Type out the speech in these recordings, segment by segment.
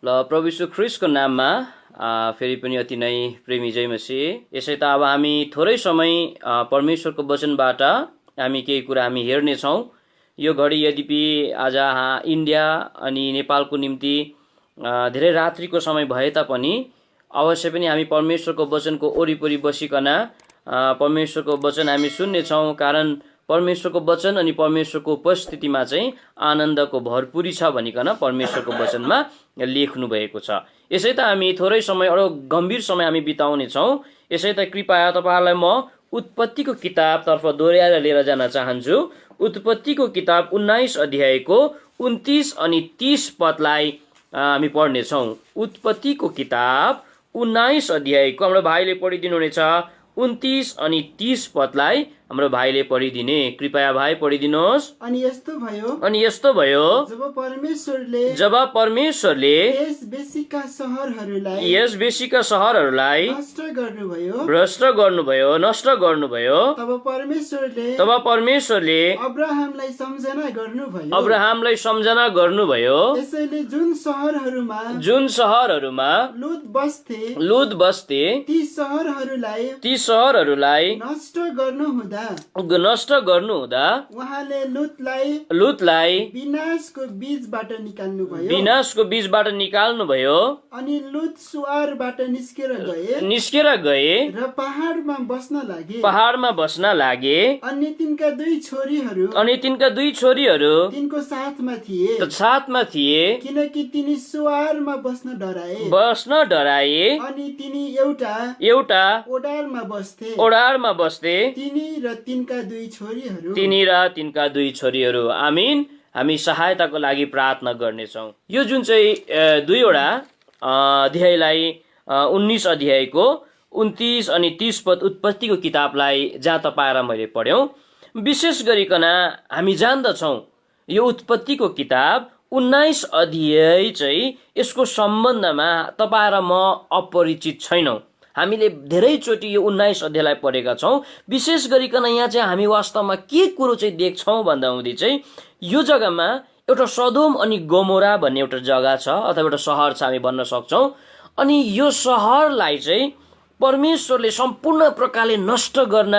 ल प्रभु यीशु ख्रीष्टको नाममा फेरि पनि अति नै प्रेमी जय मसीह। यसै त अब हामी थोरै समय परमेश्वरको वचनबाट हामी केही कुरा हामी हेर्नेछौँ। यो घडी यद्यपि आज इन्डिया अनि नेपालको निम्ति धेरै रात्रिको समय भए तापनि अवश्य पनि हामी परमेश्वरको वचनको वरिपरि बसिकन परमेश्वरको वचन हामी सुन्नेछौँ। कारण परमेश्वरको वचन अनि परमेश्वरको उपस्थितिमा चाहिँ आनन्दको भरपुरी छ भनिकन परमेश्वरको वचनमा लेख्नु भएको छ। यसै त हामी थोरै समय अरू गम्भीर समय हामी बिताउने छौँ। यसै त कृपया तपाईँहरूलाई म उत्पत्तिको किताबतर्फ दोहोऱ्याएर लिएर जान चाहन्छु। उत्पत्तिको किताब 19 अध्यायको 29 अनि 30 पदलाई हामी पढ्नेछौँ। उत्पत्तिको किताब 19 अध्यायको हाम्रो भाइले पढिदिनु हुनेछ 29 अनि 30 पदलाई हाम्रो भाइले पढिदिने। कृपया भाइ पढिदिनुहोस्। अनि यस्तो भयो जब परमेश्वरले यस बेसीका सहरहरूलाई भ्रष्ट गर्नुभयो तब परमेश्वरले अब्राहमलाई सम्झना गर्नुभयो। त्यसैले जुन सहरहरूमा लुत बस्थे ती सहरहरूलाई नष्ट गर्नुहुँदा उहाँले लुतलाई विनाशको बीजबाट निकाल्नुभयो। अनि लुत सुवारबाट निस्केर गए र पहाडमा बस्न लागे। अनि तिनका दुई छोरीहरू तिनको साथमा थिए किनकि तिनी सुवारमा बस्न डराए। अनि तिनी एउटा ओडारमा बस्थे तिनी र तिनका दुई छोरीहरू। आमीन। हामी सहायताको लागि प्रार्थना गर्नेछौँ। यो जुन चाहिँ दुईवटा अध्यायलाई 19 अध्यायको 29 अनि 30 पद उत्पत्तिको किताबलाई जहाँ तपाईँ र मैले पढ्यौँ, विशेष गरिकन हामी जान्दछौँ यो उत्पत्तिको किताब 19 अध्याय चाहिँ यसको सम्बन्धमा तपाईँ र म अपरिचित छैनौँ। हामीले धेरैचोटि यो 19 अध्यायलाई पढेका छौँ। विशेष गरिकन यहाँ चाहिँ हामी वास्तवमा के कुरो चाहिँ देख्छौँ भन्दा हुँदै चाहिँ यो जग्गामा एउटा सदोम अनि गोमोरा भन्ने एउटा जग्गा छ अथवा एउटा सहर छ हामी भन्न सक्छौँ। अनि यो सहरलाई चाहिँ परमेश्वरले सम्पूर्ण प्रकारले नष्ट गर्न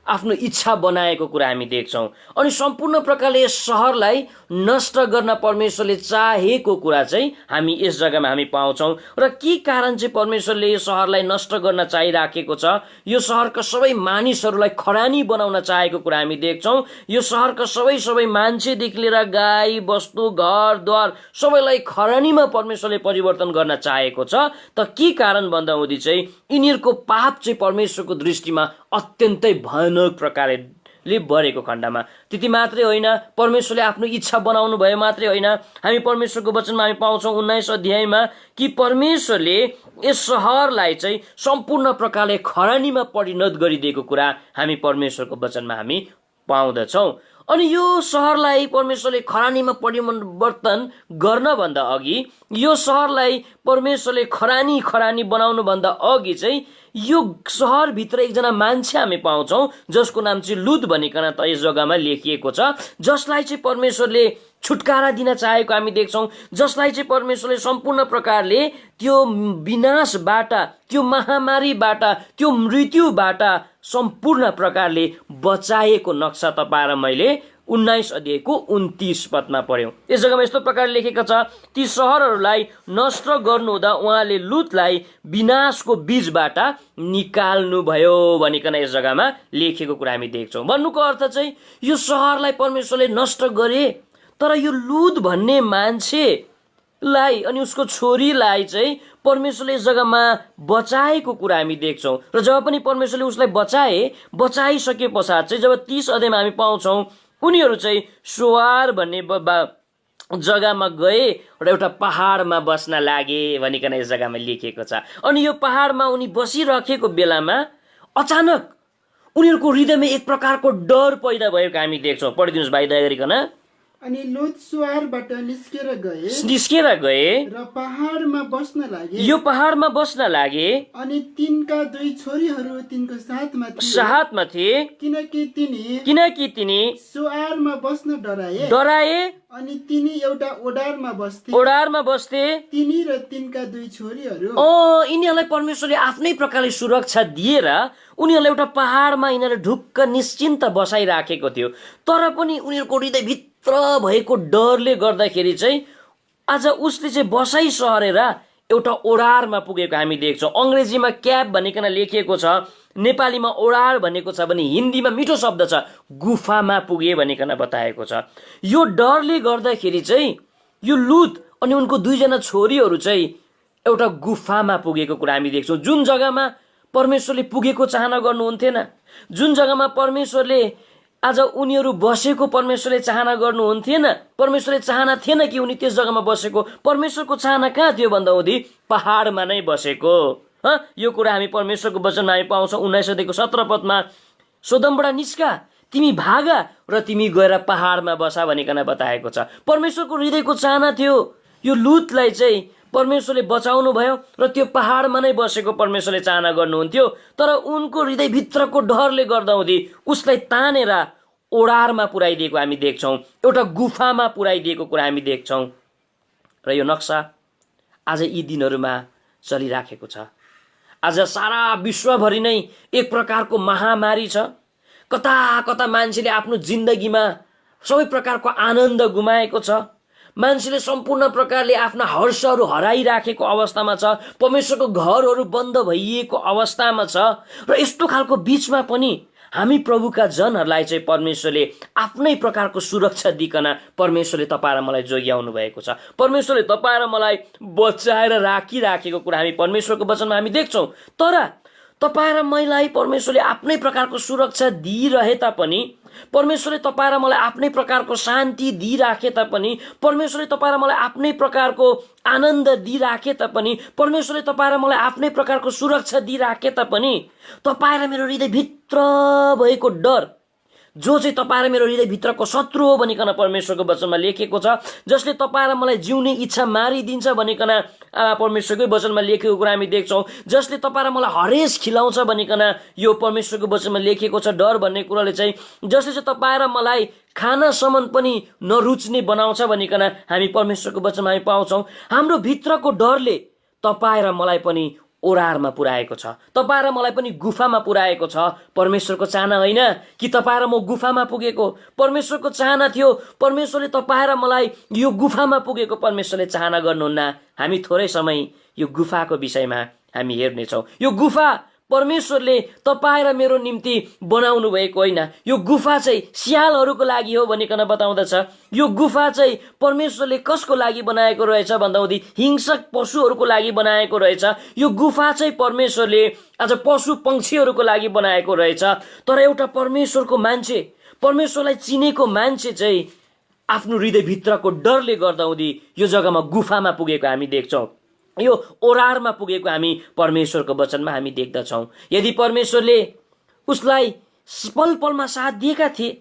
आफ्नो इच्छा बनाएको कुरा हामी देख्छौँ। अनि सम्पूर्ण प्रकारले यस सहरलाई नष्ट गर्न परमेश्वरले चाहेको कुरा चाहिँ हामी यस जग्गामा हामी पाउँछौँ। र के कारण चाहिँ परमेश्वरले यो सहरलाई नष्ट गर्न चाहिराखेको छ, यो सहरका सबै मानिसहरूलाई खरानी बनाउन चाहेको कुरा हामी देख्छौँ। यो सहरका सबै मान्छेदेखि लिएर गाई बस्तु घरद्वार सबैलाई खरानीमा परमेश्वरले परिवर्तन गर्न चाहेको छ। त के कारण भन्दा हुँदी चाहिँ यिनीहरूको पाप चाहिँ परमेश्वरको दृष्टिमा अत्यन्तै भयानक प्रकारले बढेको खण्डमा त्यति मात्रै होइन, परमेश्वरले आफ्नो इच्छा बनाउनु भयो मात्रै होइन। हामी परमेश्वरको वचनमा हामी पाउँछौँ 19 अध्यायमा कि परमेश्वरले यस सहरलाई चाहिँ सम्पूर्ण प्रकारले खरानीमा परिणत गरिदिएको कुरा हामी परमेश्वरको वचनमा हामी पाउँदछौँ। अनि यो सहरलाई परमेश्वरले खरानीमा परिवर्तन गर्नभन्दा अघि, यो सहरलाई परमेश्वरले खरानी बनाउनुभन्दा अघि चाहिँ यो सहरभित्र एकजना मान्छे हामी पाउँछौँ जसको नाम चाहिँ लुत भनिकन त यस जग्गामा लेखिएको छ, जसलाई चाहिँ परमेश्वरले छुटकारा दिन चाहेको हामी देख्छौँ, जसलाई चाहिँ परमेश्वरले सम्पूर्ण प्रकारले त्यो विनाशबाट, त्यो महामारीबाट, त्यो मृत्युबाट सम्पूर्ण प्रकारले बचाएको नक्सा तपाईँ र मैले 19 अध्यायको 29 पदमा पढ्यौँ। यस जग्गामा यस्तो प्रकारले लेखेको छ, ती सहरहरूलाई नष्ट गर्नुहुँदा उहाँले लुतलाई विनाशको बीजबाट निकाल्नु भयो भनिकन यस जग्गामा लेखेको कुरा हामी देख्छौँ। भन्नुको अर्थ चाहिँ यो सहरलाई परमेश्वरले नष्ट गरे, तर यो लुत भन्ने मान्छेलाई अनि उसको छोरीलाई चाहिँ परमेश्वरले यस जग्गामा बचाएको कुरा हामी देख्छौँ। र जब पनि परमेश्वरले उसलाई बचाइसके पश्चात चाहिँ जब 30 अध्यायमा हामी पाउँछौँ उनीहरू चाहिँ सोवार भन्ने जग्गामा गए र एउटा पहाडमा बस्न लागे भनिकन यस जग्गामा लेखिएको छ। अनि यो पहाडमा उनी बसिराखेको बेलामा अचानक उनीहरूको हृदयमा एक प्रकारको डर पैदा भएको हामी देख्छौँ। पढिदिनुहोस् भाइ दया गरिकन। अनि लोत सुवारबाट निस्केर गए र पहाडमा बस्न लागे। यो पहाडमा बस्न लागे। अनि तिनका दुई छोरीहरू तिनको साथमा थिए, किनकि तिनी सुवारमा बस्न डराए। अनि तिनी एउटा ओडारमा बस्थे, तिनी र तिनका दुई छोरीहरू। यिनीहरूलाई परमेश्वरले आफ्नै प्रकारले सुरक्षा दिएर उनीहरूलाई एउटा पहाडमा यिनीहरू ढुक्क निश्चिन्त बसाइराखेको थियो। तर पनि उनीहरूको हृदयभित्र भएको डरले गर्दाखेरि चाहिँ आज उसले चाहिँ बसाइ सरेर एउटा ओडारमा पुगेको हामी देख्छौँ। अङ्ग्रेजीमा क्याब भनिकन लेखिएको छ, नेपालीमा ओडार भनेको छ भने हिन्दीमा मिठो शब्द छ गुफामा पुगे भनिकन बताएको छ। यो डरले गर्दाखेरि चाहिँ यो लुत अनि उनको दुईजना छोरीहरू चाहिँ एउटा गुफामा पुगेको कुरा हामी देख्छौँ। जुन जग्गामा परमेश्वरले पुगेको चाहना गर्नुहुन्थेन, जुन जग्गामा परमेश्वरले आज उनीहरू बसेको परमेश्वरले चाहना गर्नुहुन्थेन, परमेश्वरले चाहना थिएन कि उनी त्यस जग्गामा बसेको। परमेश्वरको चाहना कहाँ थियो भन्दाहुँदी पहाडमा नै बसेको। यो कुरा हामी परमेश्वरको वचनमा हामी पाउँछौँ। 19 अध्यायको 17 पदमा सोदमबाट निस्का, तिमी भागा र तिमी गएर पहाडमा बसा भनिकन बताएको छ। परमेश्वरको हृदयको चाहना थियो यो लुतलाई चाहिँ परमेश्वरले बचाउनु भयो र त्यो पहाडमा नै बसेको परमेश्वरले चाहना गर्नुहुन्थ्यो। तर उनको हृदयभित्रको डरले गर्दाहुँदी उसलाई तानेर ओडारमा पुर्याइदिएको हामी देख्छौँ, एउटा गुफामा पुर्याइदिएको कुरा हामी देख्छौँ। र यो नक्सा आज यी दिनहरूमा चलिराखेको छ। आज सारा विश्वभरि नै एक प्रकारको महामारी छ। कता कता मान्छेले आफ्नो जिन्दगीमा सबै प्रकारको आनन्द गुमाएको छ। मान्छेले सम्पूर्ण प्रकारले आफ्ना हर्षहरू हराइराखेको अवस्थामा छ। परमेश्वरको घरहरू बन्द भइएको अवस्थामा छ। र यस्तो खालको बीचमा पनि हामी प्रभुका जनहरूलाई चाहिँ परमेश्वरले आफ्नै प्रकारको सुरक्षा दिकन परमेश्वरले तपाईँ र मलाई जोगाउनु भएको छ। परमेश्वरले तपाईँ र मलाई बचाएर राखिराखेको कुरा हामी परमेश्वरको वचनमा हामी देख्छौँ। तर तपाईँ र मलाई परमेश्वरले आफ्नै प्रकारको सुरक्षा दिइरहे तापनि, परमेश्वरले तपाईँ र मलाई आफ्नै प्रकारको शान्ति दिइराखे तापनि, परमेश्वरले तपाईँ र मलाई आफ्नै प्रकारको आनन्द दिइराखे तापनि, परमेश्वरले तपाईँ र मलाई आफ्नै प्रकारको सुरक्षा दिइराखे तापनि तपाईँ र मेरो हृदयभित्र भएको डर, जो चाहिँ तपाईँ र मेरो हृदयभित्रको शत्रु हो भनिकन परमेश्वरको वचनमा लेखेको छ, जसले तपाईँ र मलाई जिउने इच्छा मारिदिन्छ भनिकन परमेश्वरकै वचनमा लेखेको कुरा हामी देख्छौँ। जसले तपाईँ र मलाई हरेस खिलाउँछ भनिकन यो परमेश्वरको वचनमा लेखेको छ। डर भन्ने कुराले चाहिँ जसले चाहिँ तपाईँ र मलाई खानासम्म पनि नरुच्ने बनाउँछ भनिकन हामी परमेश्वरको वचनमा हामी पाउँछौँ। हाम्रो भित्रको डरले तपाईँ र मलाई पनि ओडारमा पुर्याएको छ, तपाईँ र मलाई पनि गुफामा पुर्याएको छ। परमेश्वरको चाहना होइन कि तपाईँ र म गुफामा पुगेको, परमेश्वरको चाहना थियो परमेश्वरले तपाईँ र मलाई यो गुफामा पुगेको परमेश्वरले चाहना गर्नुहुन्न। हामी थोरै समय यो गुफाको विषयमा हामी हेर्नेछौँ। यो गुफा परमेश्वरले तपाईँ र मेरो निम्ति बनाउनु भएको होइन। यो गुफा चाहिँ सियालहरूको लागि हो भनिकन बताउँदछ। यो गुफा चाहिँ परमेश्वरले कसको लागि बनाएको रहेछ भन्दाहुँदी हिंसक पशुहरूको लागि बनाएको रहेछ। यो गुफा चाहिँ परमेश्वरले आज पशु पंक्षीहरूको लागि बनाएको रहेछ। तर एउटा परमेश्वरको मान्छे, परमेश्वरलाई चिनेको मान्छे चाहिँ आफ्नो हृदयभित्रको डरले गर्दाहुँदी यो जग्गामा गुफामा पुगेको हामी देख्छौँ, यो ओडारमा पुगेको हामी परमेश्वरको वचनमा हामी देख्दछौँ। यदि परमेश्वरले उसलाई पल पलमा साथ दिएका थिए,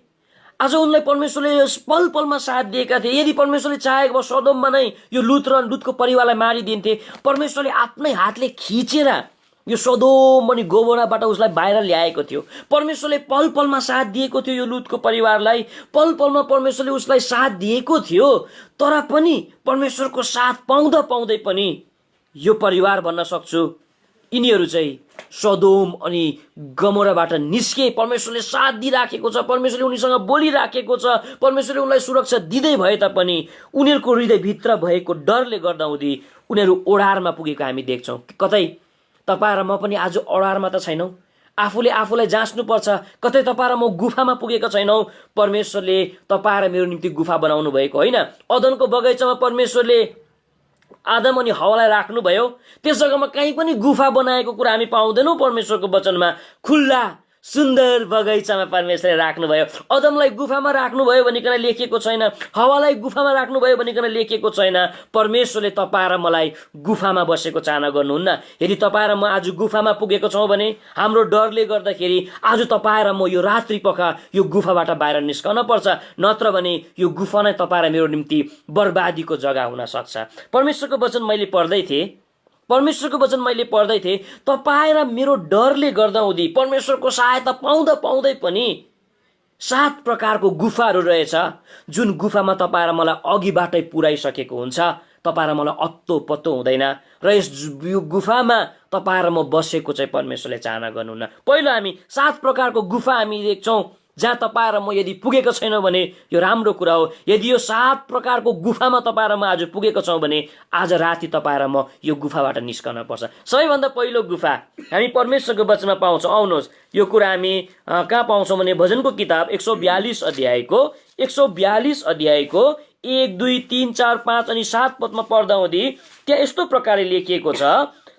आज उनलाई परमेश्वरले पल पलमा साथ दिएका थिए, यदि परमेश्वरले चाहेको भए सदोममा नै यो लुत र लुतको परिवारलाई मारिदिन्थे। परमेश्वरले आफ्नै हातले खिचेर यो सदोम अनि गोबोराबाट उसलाई बाहिर ल्याएको थियो। परमेश्वरले पल पलमा साथ दिएको थियो यो लुतको परिवारलाई, पल पलमा परमेश्वरले उसलाई साथ दिएको थियो। तर पनि परमेश्वरको साथ पाउँदा पाउँदै पनि यो परिवार भन्न सक्छु यिनीहरू चाहिँ सदोम अनि गमोराबाट निस्के। परमेश्वरले साथ दिइराखेको छ, परमेश्वरले उनीसँग बोलिराखेको छ, परमेश्वरले उनलाई सुरक्षा दिँदै भए तापनि उनीहरूको हृदयभित्र भएको डरले गर्दाहुँदी उनीहरू ओडारमा पुगेको हामी देख्छौँ। कतै तपाईँ र म पनि आज ओडारमा त छैनौँ, आफूले आफूलाई जाँच्नुपर्छ। कतै तपाईँ र म गुफामा पुगेका छैनौँ। परमेश्वरले तपाईँ र मेरो निम्ति गुफा बनाउनु भएको होइन। अदनको बगैँचामा परमेश्वरले आदम अनि हवालाई राख्नुभयो, त्यस जग्गामा कहीँ पनि गुफा बनाएको कुरा हामी पाउँदैनौँ। परमेश्वरको वचनमा खुल्ला सुन्दर बगैँचामा परमेश्वरले राख्नुभयो। अदमलाई गुफामा राख्नुभयो भनिकन लेखिएको छैन, हवालाई गुफामा राख्नुभयो भनिकन लेखिएको छैन। परमेश्वरले तपाईँ र मलाई गुफामा बसेको चाहना गर्नुहुन्न। यदि तपाईँ र म आज गुफामा पुगेको छौँ भने हाम्रो डरले गर्दाखेरि आज तपाईँ र म यो रात्रि पख यो गुफाबाट बाहिर निस्कन पर्छ, नत्र भने यो गुफा नै तपाईँ र मेरो निम्ति बर्बादीको जग्गा हुन सक्छ। परमेश्वरको वचन मैले पढ्दै थिएँ, तपाईँ र मेरो डरले गर्दा हुँदी परमेश्वरको सहायता पाउँदा पाउँदै पनि 7 प्रकारको गुफाहरू रहेछ, जुन गुफामा तपाईँ र मलाई अघिबाटै पुर्याइसकेको हुन्छ। तपाईँ र मलाई अत्तो पत्तो हुँदैन र यस गुफामा तपाईँ र म बसेको चाहिँ परमेश्वरले चाहना गर्नुहुन्न। पहिलो हामी 7 प्रकारको गुफा हामी देख्छौँ जहाँ तपाईँ र म यदि पुगेको छैनौँ भने यो राम्रो कुरा हो। यदि यो 7 प्रकारको गुफामा तपाईँ र म आज पुगेको छौँ भने आज राति तपाईँ र म यो गुफाबाट निस्कन पर्छ। सबैभन्दा पहिलो गुफा हामी परमेश्वरको वचनमा पाउँछौँ। आउनुहोस्, यो कुरा हामी कहाँ पाउँछौँ भने भजनको किताब 142 अध्यायको 1, 2, 3, 4, 5 अनि 7 पदमा पढ्दा हुँदी त्यहाँ यस्तो प्रकारले लेखिएको छ,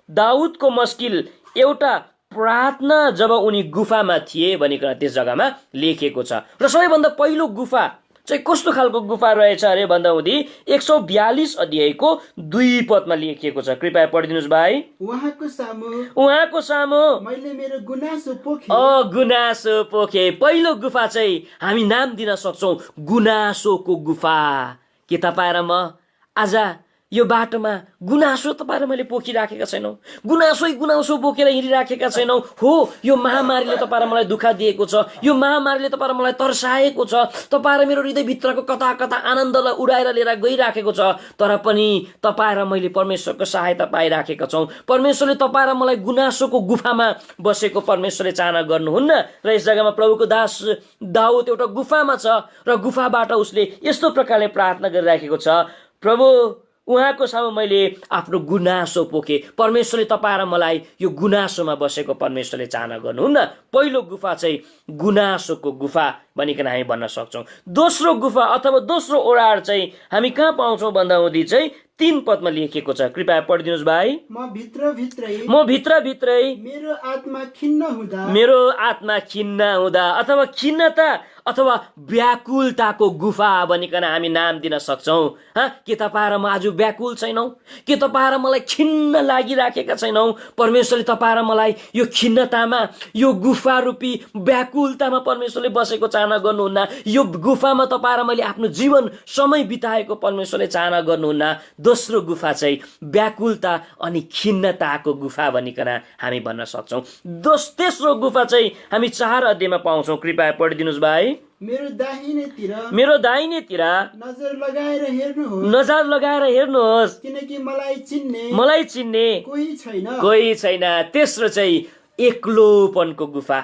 दाउदको मस्किल एउटा प्रार्थना जब उनी गुफामा थिए भनिकन त्यस जग्गामा लेखिएको छ। र सबैभन्दा पहिलो गुफा चाहिँ कस्तो खालको गुफा रहेछ अरे भन्दा हुँदी 142 अध्यायको 2 पदमा लेखिएको छ। कृपया पढिदिनुहोस् भाइ। उहाँको सामु मैले मेरो गुनासो पोखे। पहिलो गुफा चाहिँ हामी नाम दिन सक्छौँ गुनासोको गुफा। के तपाईँ र म आज यो बाटोमा गुनासो तपाईँ र मैले पोखिराखेका छैनौँ? गुनासो बोकेर हिँडिराखेका छैनौँ? हो, यो महामारीले तपाईँ र मलाई दुःख दिएको छ, यो महामारीले तपाईँ र मलाई तर्साएको छ, तपाईँ र मेरो हृदयभित्रको कता कता आनन्दलाई उडाएर लिएर गइराखेको छ, तर पनि तपाईँ र मैले परमेश्वरको सहायता पाइराखेका छौँ। परमेश्वरले तपाईँ र मलाई गुनासोको गुफामा बसेको परमेश्वरले चाहना गर्नुहुन्न। र यस जग्गामा प्रभुको दास दाउद एउटा गुफामा छ र गुफाबाट उसले यस्तो प्रकारले प्रार्थना गरिराखेको छ, प्रभु उहाँको सामु मैले आफ्नो गुनासो पोखे। परमेश्वरले तपाईँ र मलाई यो गुनासोमा बसेको परमेश्वरले चाहना गर्नुहुन्न। पहिलो गुफा चाहिँ गुनासोको गुफा भनिकन हामी भन्न सक्छौँ। दोस्रो गुफा अथवा दोस्रो ओडार चाहिँ हामी कहाँ पाउँछौँ भन्दा हुँदी चाहिँ 3 पदमा लेखिएको छ। कृपया पढिदिनुहोस् भाइ। म भित्रभित्रै मेरो आत्मा खिन्न हुँदा अथवा खिन्नता अथवा व्याकुलताको गुफा भनिकन हामी नाम दिन सक्छौँ। के तपाईँ र म आज व्याकुल छैनौँ? के तपाईँ र मलाई खिन्न लागिराखेका छैनौँ? परमेश्वरले तपाईँ र मलाई यो खिन्नतामा, यो गुफा रूपी व्याकुलतामा परमेश्वरले बसेको चाहना गर्नुहुन्न। यो गुफामा तपाईँ र मैले आफ्नो जीवन समय बिताएको परमेश्वरले चाहना गर्नुहुन्न। दोस्रो गुफा चाहिँ व्याकुलता अनि खिन्नताको गुफा भनिकन हामी भन्न सक्छौँ। तेस्रो गुफा चाहिँ हामी 4 अध्यायमा पाउँछौँ। कृपया पढिदिनुहोस् भाइ। मेरो दाहिनेतिर नजर लगाएर हेर्नुहोस्, किनकि मलाई चिन्ने कोही छैन। तेस्रो चाहिँ एक्लोपनको गुफा।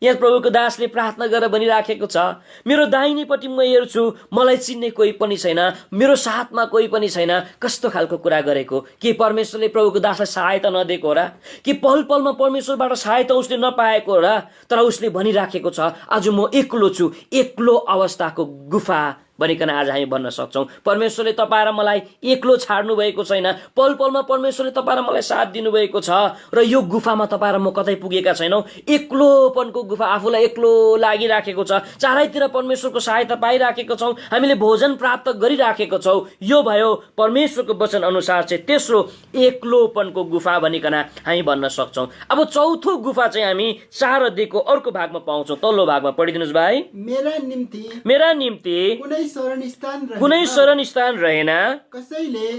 यहाँ प्रभुको दासले प्रार्थना गरेर भनिराखेको छ, मेरो दाहिनेपट्टि म हेर्छु, मलाई चिन्ने कोही पनि छैन, मेरो साथमा कोही पनि छैन। कस्तो खालको कुरा गरेको? के परमेश्वरले प्रभुको दासलाई सहायता नदिएको हो र? कि पल पलमा परमेश्वरबाट सहायता उसले नपाएको हो र? तर उसले भनिराखेको छ, आज म एक्लो छु, एक्लो अवस्थाको गुफा भनिकन आज हामी भन्न सक्छौँ। परमेश्वरले तपाईँ र मलाई एक्लो छाड्नु भएको छैन। पल पलमा परमेश्वरले तपाईँ र मलाई साथ दिनुभएको छ र यो गुफामा तपाईँ र म कतै पुगेका छैनौँ। एक्लोपनको गुफा, आफूलाई एक्लो लागिराखेको छ, चारैतिर परमेश्वरको सहायता पाइराखेको छौँ, हामीले भोजन प्राप्त गरिराखेको छौँ। यो भयो परमेश्वरको वचन अनुसार चाहिँ तेस्रो एक्लोपनको गुफा भनिकन हामी भन्न सक्छौँ। अब चौथो गुफा चाहिँ हामी 4 अध्यायको अर्को भागमा पाउँछौँ। तल्लो भागमा पढिदिनुहोस् भाइ। मेरा निम्ति कुनै शरण स्थान रहेन,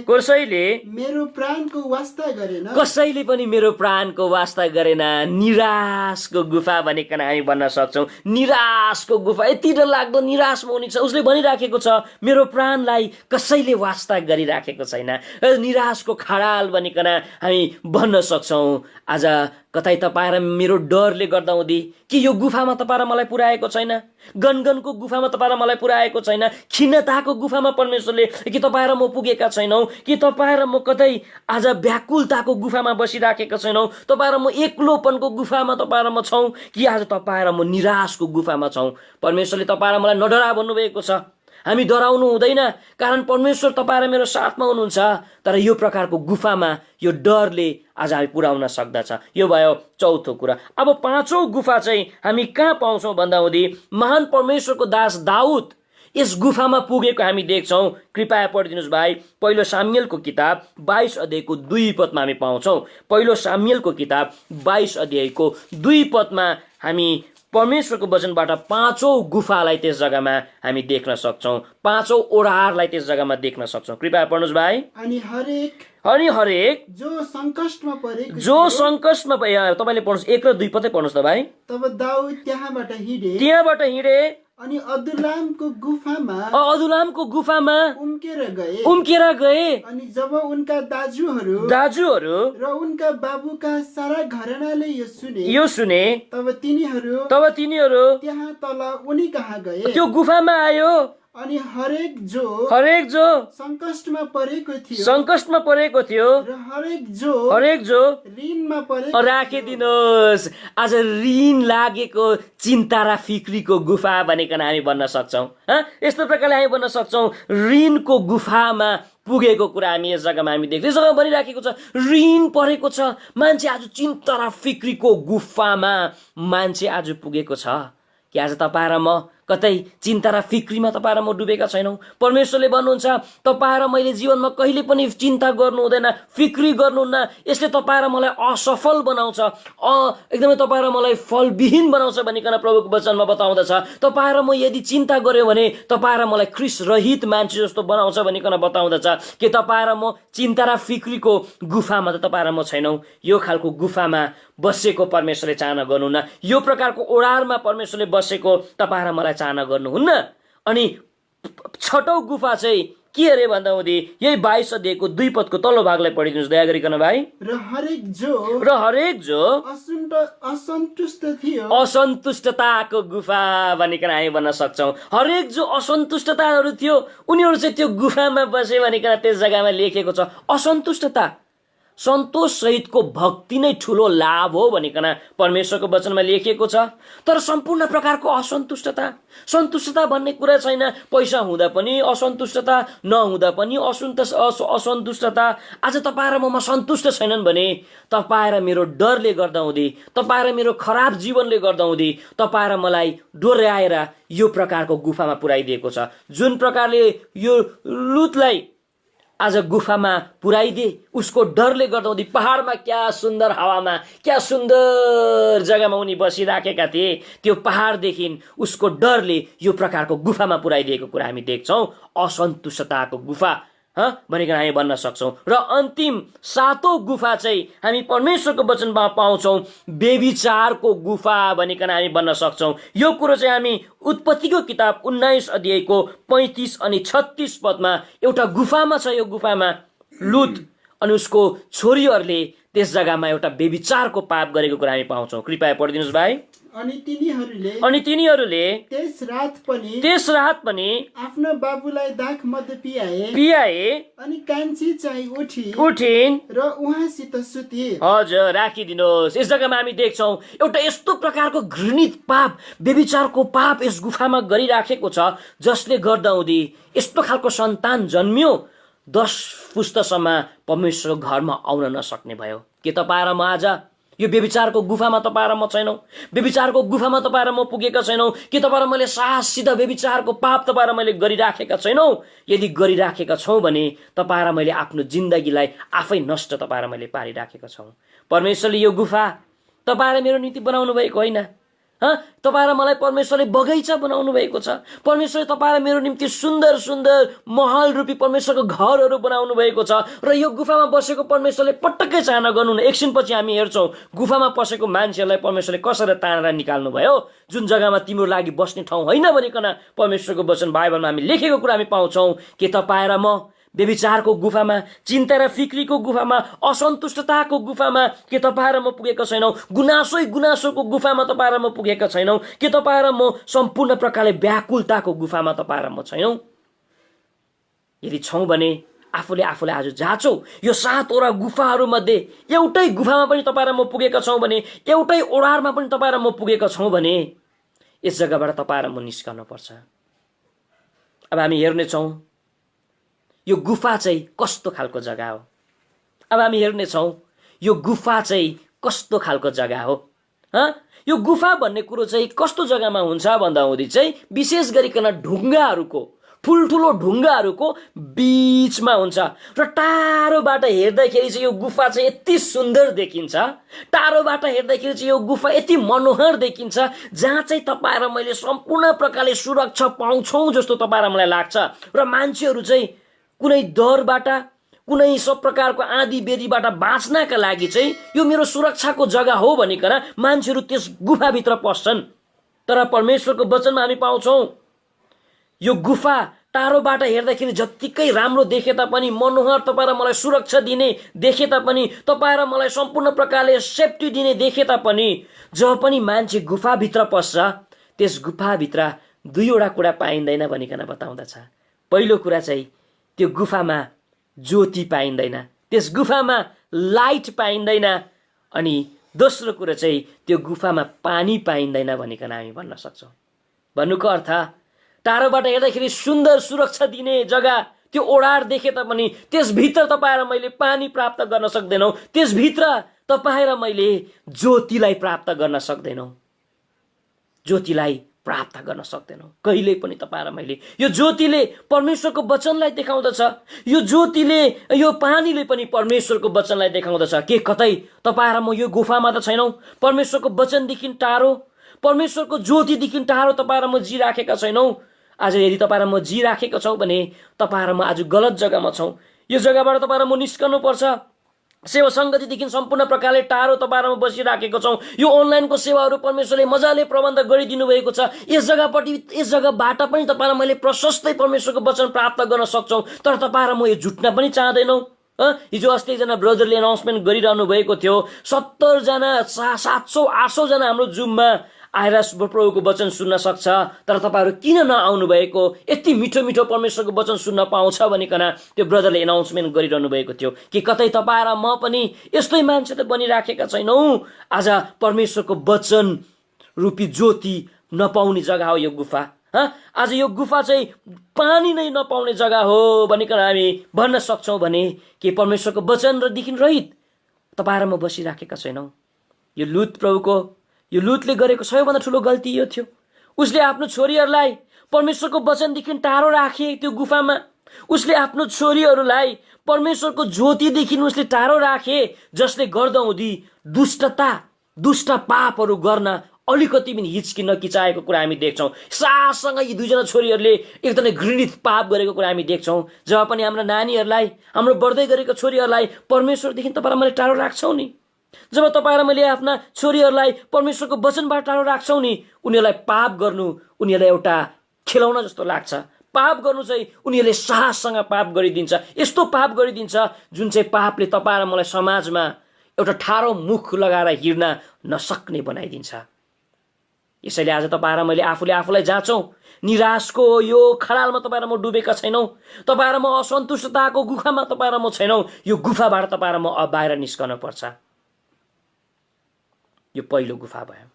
कसैले मेरो प्राणको वास्ता गरेन, कसैले पनि मेरो प्राणको वास्ता गरेन। निराशको गुफा भनिकन हामी भन्न सक्छौँ। निराशको गुफा, यति डरलाग्दो निराशमा हुने छ। उसले भनिराखेको छ, मेरो प्राणलाई कसैले वास्ता गरिराखेको छैन। निराशको खडाल भनिकन हामी भन्न सक्छौँ। आज कतै तपाईँ र मेरो डरले गर्दा हुँदी कि यो गुफामा तपाईँ र मलाई पुर्याएको छैन, गनगनको गुफामा तपाईँ र मलाई पुर्याएको छैन, खिन्नताको गुफामा परमेश्वरले कि तपाईँ र म पुगेका छैनौँ, कि तपाईँ र म कतै आज व्याकुलताको गुफामा बसिराखेका छैनौँ, तपाईँ र म एक्लोपनको गुफामा तपाईँ र म छौँ, कि आज तपाईँ र म निराशको गुफामा छौँ। परमेश्वरले तपाईँ र मलाई नडरा भन्नुभएको छ। हामी डराउनु हुँदैन, कारण परमेश्वर तपाईँ र मेरो साथमा हुनुहुन्छ। तर यो प्रकारको गुफामा यो डरले आज हामी पुर्याउन सक्दछ। यो भयो चौथो कुरा। अब पाँचौं गुफा चाहिँ हामी कहाँ पाउँछौँ भन्दाहुँदी महान परमेश्वरको दास दाउद यस गुफामा पुगेको हामी देख्छौँ। कृपया पढिदिनुहोस् भाइ। पहिलो सामुएलको किताब 22 अध्यायको 2 पदमा हामी पाउँछौँ। पहिलो सामुएलको किताब 22 अध्यायको 2 पदमा हामी परमेश्वरको वचनबाट पाँचौं गुफालाई त्यस जग्गामा हामी देख्न सक्छौँ, पाँचौं ओडारलाई त्यस जग्गामा देख्न सक्छौँ। कृपया पढ्नुहोस् भाइ। अनि हरेक जो सङ्कटमा तपाईँले पढ्नुहोस् 1 र 2 पदै पढ्नुहोस् त भाइ। तब दाउद त्यहाँबाट हिँडे अनि अदुल्लामको गुफामा उम्केर गए। अनि जब उनका दाजुहरू र उनका बाबुका सारा घरानाले यो सुने तब तिनीहरू त्यहाँ तल उनी कहाँ गए, त्यो गुफामा आयो। अनि हरेक जो सङ्कटमा परेको थियो र हरेक जो ऋणमा परेको राखिदिनुहोस्। आज ऋण लागेको चिन्ता र फिक्रीको गुफा भनिकन हामी भन्न सक्छौँ। यस्तो प्रकारले हामी भन्न सक्छौँ ऋणको गुफामा पुगेको कुरा हामी यस जग्गामा हामी देख्छौँ। यस जग्गामा भनिराखेको छ ऋण परेको छ। मान्छे आज चिन्ता र फिक्रीको गुफामा मान्छे आज पुगेको छ। कि आज तपाईँ र म कतै चिन्ता र फिक्रीमा तपाईँ र म डुबेका छैनौँ। परमेश्वरले भन्नुहुन्छ तपाईँ र मैले जीवनमा कहिले पनि चिन्ता गर्नु हुँदैन, फिक्री गर्नुहुन्न। यसले तपाईँ र मलाई असफल बनाउँछ, एकदमै तपाईँ र मलाई फलविहीन बनाउँछ भनिकन प्रभुको वचनमा बताउँदछ। तपाईँ र म यदि चिन्ता गर्यो भने तपाईँ र मलाई ख्रीष्ट रहित मान्छे जस्तो बनाउँछ भनिकन बताउँदछ। कि तपाईँ र म चिन्ता र फिक्रीको गुफामा त तपाईँ र म छैनौँ। यो खालको गुफामा बसेको परमेश्वरले चाहना गर्नुहुन्न। यो प्रकारको ओडारमा परमेश्वरले बसेको तपाईँ र मलाई चाहना गर्नुहुन्न। अनि छठौं गुफा चाहिँ के अरे भन्दा हुँदी यही 22 अध्यायको 2 पदको तल्लो भागलाई पढिदिनुहोस् दया गरिकन भाइ। र हरेक जो असन्तुष्टताको गुफा भनिकन हामी भन्न सक्छौँ। हरेक जो असन्तुष्टताहरू थियो उनीहरू चाहिँ त्यो गुफामा बसे भनिकन त्यस जग्गामा लेखेको छ। असन्तुष्टता सन्तोष सहितको भक्ति नै ठुलो लाभ हो भनिकन परमेश्वरको वचनमा लेखिएको छ। तर सम्पूर्ण प्रकारको सन्तुष्टता भन्ने कुरा छैन। पैसा हुँदा पनि असन्तुष्टता, नहुँदा पनि असन्तुष्टता। आज तपाईँ र ममा सन्तुष्ट छैनन् भने तपाईँ र मेरो डरले गर्दा हुँदी, तपाईँ र मेरो खराब जीवनले गर्दा हुँदी तपाईँ र मलाई डोर्याएर यो प्रकारको गुफामा पुर्याइदिएको छ। जुन प्रकारले यो लुतलाई आज गुफामा पुर्याइदिए उसको डरले गर्दा हुँदी पहाडमा क्या सुन्दर हावामा, क्या सुन्दर जग्गामा उनी बसिराखेका थिए, त्यो पहाडदेखि उसको डरले यो प्रकारको गुफामा पुर्याइदिएको कुरा हामी देख्छौँ। असन्तुष्टताको गुफा भनिकन हामी भन्न सक्छौँ। र अन्तिम सातौं गुफा चाहिँ हामी परमेश्वरको वचनमा पाउँछौँ बेविचारको गुफा भनिकन हामी भन्न सक्छौँ। यो कुरो चाहिँ हामी उत्पत्तिको किताब 19 अध्यायको 35 अनि 36 पदमा एउटा गुफामा छ। यो गुफामा लुत अनि उसको छोरीहरूले त्यस जग्गामा एउटा बेविचारको पाप गरेको कुरा हामी पाउँछौँ। कृपया पढिदिनुहोस् भाइ। अनि तिनीहरूले त्यस रात पनि आफ्नो बाबुलाई दाख मद पियाए अनि कान्छी चाहिँ उठिन् र उहाँसित सुते। हजुर, राखिदिनुहोस्। यस जग्गामा हामी देख्छौँ एउटा यस्तो प्रकारको घृणित पाप, बेविचारको पाप यस गुफामा गरिराखेको छ जसले गर्दा हुँदी यस्तो खालको सन्तान जन्मियो 10 पुस्तासम्म परमेश्वरको घरमा आउन नसक्ने भयो। के तपाईँ र म आज यो बेविचारको गुफामा तपाईँ र म छैनौँ? बेविचारको गुफामा तपाईँ र म पुगेका छैनौँ? के तपाईँ र मैले साहससित बेविचारको पाप तपाईँ र मैले गरिराखेका छैनौँ? यदि गरिराखेका छौँ भने तपाईँ र मैले आफ्नो जिन्दगीलाई आफै नष्ट तपाईँ र मैले पारिराखेका छौँ। परमेश्वरले यो गुफा तपाईँ र मेरो निम्ति बनाउनु भएको होइन। तपाईँ र मलाई परमेश्वरले बगैँचा बनाउनु भएको छ। परमेश्वरले तपाईँ र मेरो निम्ति सुन्दर सुन्दर महल रूपी परमेश्वरको घरहरू बनाउनु भएको छ। र यो गुफामा बसेको परमेश्वरले पटक्कै चाहना गर्नुहुन्न। एकछिनपछि हामी हेर्छौँ गुफामा पसेको मान्छेहरूलाई परमेश्वरले कसरी तानेर निकाल्नु भयो। जुन जग्गामा तिम्रो लागि बस्ने ठाउँ होइन भनिकन परमेश्वरको वचन बाइबलमा हामी लेखेको कुरा हामी पाउँछौँ। के तपाईँ र म बेविचारको गुफामा, चिन्ता र फिक्रीको गुफामा, असन्तुष्टताको गुफामा के तपाईँ र म पुगेका छैनौँ? गुनासोको गुफामा तपाईँ र म पुगेका छैनौँ? के तपाईँ र म सम्पूर्ण प्रकारले व्याकुलताको गुफामा तपाईँ र म छैनौँ? यदि छौँ भने आफूले आज जाँचौ। यो 7वटा गुफाहरू मध्ये एउटै गुफामा पनि तपाईँ र म पुगेका छौँ भने, एउटै ओडारमा पनि तपाईँ र म पुगेका छौँ भने यस जग्गाबाट तपाईँ र म निस्कन पर्छ। अब हामी हेर्नेछौँ यो गुफा चाहिँ कस्तो खालको जग्गा हो। अब हामी हेर्नेछौँ यो गुफा चाहिँ कस्तो खालको जग्गा हो। यो गुफा भन्ने कुरो चाहिँ कस्तो जग्गामा हुन्छ भन्दा हुँदी चाहिँ विशेष गरिकन ढुङ्गाहरूको, ठुल्ठुलो ढुङ्गाहरूको बीचमा हुन्छ र टाढोबाट हेर्दाखेरि चाहिँ यो गुफा चाहिँ यति सुन्दर देखिन्छ, टाढोबाट हेर्दाखेरि चाहिँ यो गुफा यति मनोहर देखिन्छ, जहाँ चाहिँ तपाईँ र मैले सम्पूर्ण प्रकारले सुरक्षा पाउँछौँ जस्तो तपाईँ र मलाई लाग्छ। र मान्छेहरू चाहिँ कुनै डरबाट, कुनै सब प्रकारको आँधी बेरीबाट बाँच्नका लागि चाहिँ यो मेरो सुरक्षाको जग्गा हो भनिकन मान्छेहरू त्यस गुफाभित्र पस्छन्। तर परमेश्वरको वचनमा हामी पाउँछौँ यो गुफा टाढोबाट हेर्दाखेरि जत्तिकै राम्रो देखे तापनि, मनोहर तपाईँ र मलाई सुरक्षा दिने देखे तापनि, तपाईँ र मलाई सम्पूर्ण प्रकारले सेफ्टी दिने देखे तापनि, जब पनि मान्छे गुफाभित्र पस्छ त्यस गुफाभित्र दुईवटा कुरा पाइँदैन भनिकन बताउँदछ। पहिलो कुरा चाहिँ त्यो गुफामा ज्योति पाइँदैन, त्यस गुफामा लाइट पाइँदैन, अनि दोस्रो कुरा चाहिँ त्यो गुफामा पानी पाइँदैन भनिकन हामी भन्न सक्छौँ। भन्नुको अर्थ टाढोबाट हेर्दाखेरि सुन्दर सुरक्षा दिने जग्गा त्यो ओडार देखे तापनि त्यसभित्र तपाईँ र मैले पानी प्राप्त गर्न सक्दैनौँ, त्यसभित्र तपाईँ र मैले ज्योतिलाई प्राप्त गर्न सक्दैनौँ, ज्योतिलाई प्राप्त गर्न सक्दैनौँ कहिल्यै पनि। तपाईँ र मैले यो ज्योतिले परमेश्वरको वचनलाई देखाउँदछ, यो ज्योतिले, यो पानीले पनि परमेश्वरको वचनलाई देखाउँदछ। के कतै तपाईँ र म यो गुफामा त छैनौँ, परमेश्वरको वचनदेखि टाढो, परमेश्वरको ज्योतिदेखि टाढो तपाईँ र म जिराखेका छैनौँ। आज यदि तपाईँ र म जिराखेका छौँ भने तपाईँ र म आज गलत जग्गामा छौँ। यो जग्गाबाट तपाईँ र म निस्कनुपर्छ। सेवा सङ्गतिदेखि सम्पूर्ण प्रकारले टाढो तपाईँ र म बसिराखेको छौँ। यो अनलाइनको सेवाहरू परमेश्वरले मजाले प्रबन्ध गरिदिनु भएको छ। यस जग्गाबाट पनि तपाईँ र मैले प्रशस्तै परमेश्वरको वचन प्राप्त गर्न सक्छौँ। तर तपाईँ र म यो जुट्न पनि चाहँदैनौँ। हिजो अस्ति एकजना ब्रदरले अनाउन्समेन्ट गरिरहनु भएको थियो, 70 जना 700 800 जना हाम्रो जुममा आएर प्रभुको वचन सुन्न सक्छ। तर तपाईँहरू किन नआउनु भएको? यति मिठो मिठो परमेश्वरको वचन सुन्न पाउँछ भनिकन त्यो ब्रदरले एनाउन्समेन्ट गरिरहनु भएको थियो। कि कतै तपाईँ र म पनि यस्तै मान्छे त बनिराखेका छैनौँ। आज परमेश्वरको वचन रूपी ज्योति नपाउने जग्गा हो यो गुफा। आज यो गुफा चाहिँ पानी नै नपाउने जग्गा हो भनिकन हामी भन्न सक्छौँ भने कि परमेश्वरको वचन रदेखि रहित तपाईँ र म बसिराखेका छैनौँ। यो लुतले गरेको सबैभन्दा ठुलो गल्ती यो थियो। उसले आफ्नो छोरीहरूलाई परमेश्वरको वचनदेखि टाढो राखे त्यो गुफामा। उसले आफ्नो छोरीहरूलाई परमेश्वरको ज्योतिदेखि उसले टाढो राखे, जसले गर्दा हुँदी दुष्ट पापहरू गर्न अलिकति पनि हिचकी नकिचाएको कुरा हामी देख्छौँ। साससँग यी दुईजना छोरीहरूले एकदमै घृणित पाप गरेको कुरा हामी देख्छौँ। जब पनि हाम्रा नानीहरूलाई, हाम्रो बढ्दै गरेको छोरीहरूलाई परमेश्वरदेखि तपाईँ र मैले टाढो राख्छौँ नि, जब तपाईँ र मैले आफ्ना छोरीहरूलाई परमेश्वरको वचनबाट टाढो राख्छौँ नि, उनीहरूलाई पाप गर्नु उनीहरूलाई एउटा खेलाउन जस्तो लाग्छ। पाप गर्नु चाहिँ उनीहरूले साहससँग पाप गरिदिन्छ। यस्तो पाप गरिदिन्छ जुन चाहिँ पापले तपाईँ र मलाई समाजमा एउटा ठाडो मुख लगाएर हिँड्न नसक्ने बनाइदिन्छ। यसैले आज तपाईँ र मैले आफूलाई जाँचौँ। निराशको यो खरालमा तपाईँ र म डुबेका छैनौँ। तपाईँ र म असन्तुष्टताको गुफामा तपाईँ र म छैनौँ। यो गुफाबाट तपाईँ र म बाहिर निस्कन पर्छ। यो पहिलो गुफा भयो।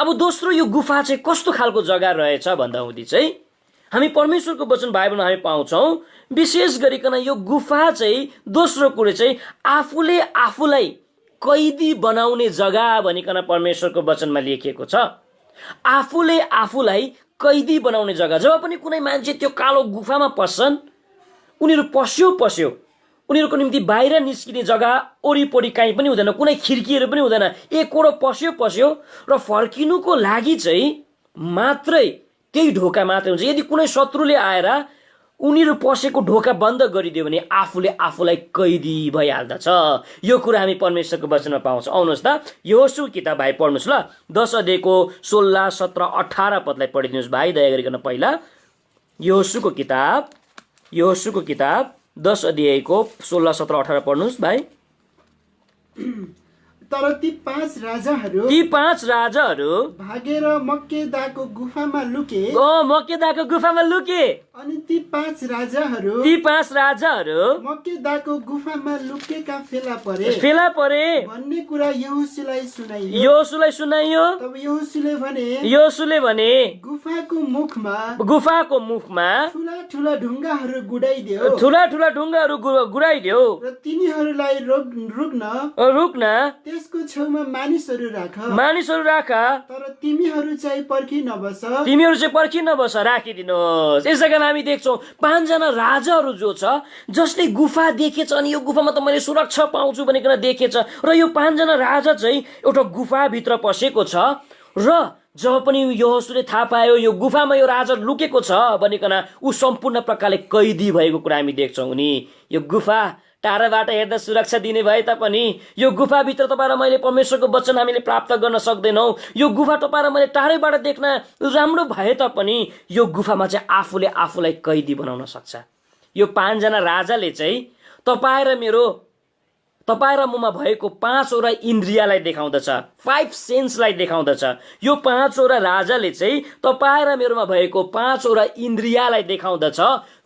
अब दोस्रो, यो गुफा चाहिँ कस्तो खालको जग्गा रहेछ भन्दा हुँदी चाहिँ हामी परमेश्वरको वचन बाइबलमा हामी पाउँछौँ। विशेष गरिकन यो गुफा चाहिँ दोस्रो कुरो चाहिँ आफूले आफूलाई कैदी बनाउने जग्गा भनिकन परमेश्वरको वचनमा लेखिएको छ। आफूले आफूलाई कैदी बनाउने जग्गा। जब पनि कुनै मान्छे त्यो कालो गुफामा पस्छन्, उनीहरू पस्यो उनीहरूको निम्ति बाहिर निस्किने जग्गा वरिपरि काहीँ पनि हुँदैन, कुनै खिड्कीहरू पनि हुँदैन। एक कोडो पस्यो र फर्किनुको लागि चाहिँ मात्रै त्यही ढोका मात्रै हुन्छ। यदि कुनै शत्रुले आएर उनीहरू पसेको ढोका बन्द गरिदियो भने आफूले आफूलाई कैदी भइहाल्दछ। यो कुरा हामी परमेश्वरको वचनमा पाउँछौँ। आउनुहोस् त यहोशू किताब भाइ पढ्नुहोस् ल। 10 अध्यायको 16, 17, 18 पदलाई पढिदिनुहोस् भाइ, दया गरिकन। पहिला यहोशूको किताब 10 अध्यायको 16, 17, 18 पढ्नुहोस् भाइ। तर ती पाँच राजाहरू भागेर मक्केदाको गुफामा लुके। मक्केदाको गुफामा लुके। अनि ती पाँच राजाहरू मक्केदाको गुफामा लुकेका फेला परे भन्ने कुरा यहोशूलाई सुनाइयो। तब यहोशूले भने गुफाको मुखमा ठुला ठुला ढुङ्गाहरू गुडाइदेऊ र तिनीहरूलाई रोक्न त्यसको छेउमा मानिसहरू राख। तर तिमीहरू चाहिँ पर्खी नबस, राखिदिनुहोस्। यस जग्गामा हामी देख्छौँ पाँचजना राजाहरू जो छ जसले गुफा देखेछ अनि यो गुफामा त मैले सुरक्षा पाउँछु भनिकन देखेछ र यो पाँचजना राजा चाहिँ एउटा गुफाभित्र पसेको छ र जब पनि यहोशूले थाहा पायो यो गुफामा यो राजा लुकेको छ भनिकन ऊ सम्पूर्ण प्रकारले कैदी भएको कुरा हामी देख्छौँ नि। यो गुफा टाढाबाट हेर्दा सुरक्षा दिने भए तापनि यो गुफाभित्र तपाईँ र मैले परमेश्वरको वचन हामीले प्राप्त गर्न सक्दैनौँ। यो गुफा तपाईँ र मैले टाढैबाट देख्न राम्रो भए तापनि यो गुफामा चाहिँ आफूलाई कैदी बनाउन सक्छ। यो पाँचजना राजाले चाहिँ तपाईँ र ममा भएको पाँचवटा इन्द्रियलाई देखाउँदछ, 5 सेन्सलाई देखाउँदछ। यो पाँचवटा राजाले चाहिँ तपाईँ र मेरोमा भएको पाँचवटा इन्द्रियलाई देखाउँदछ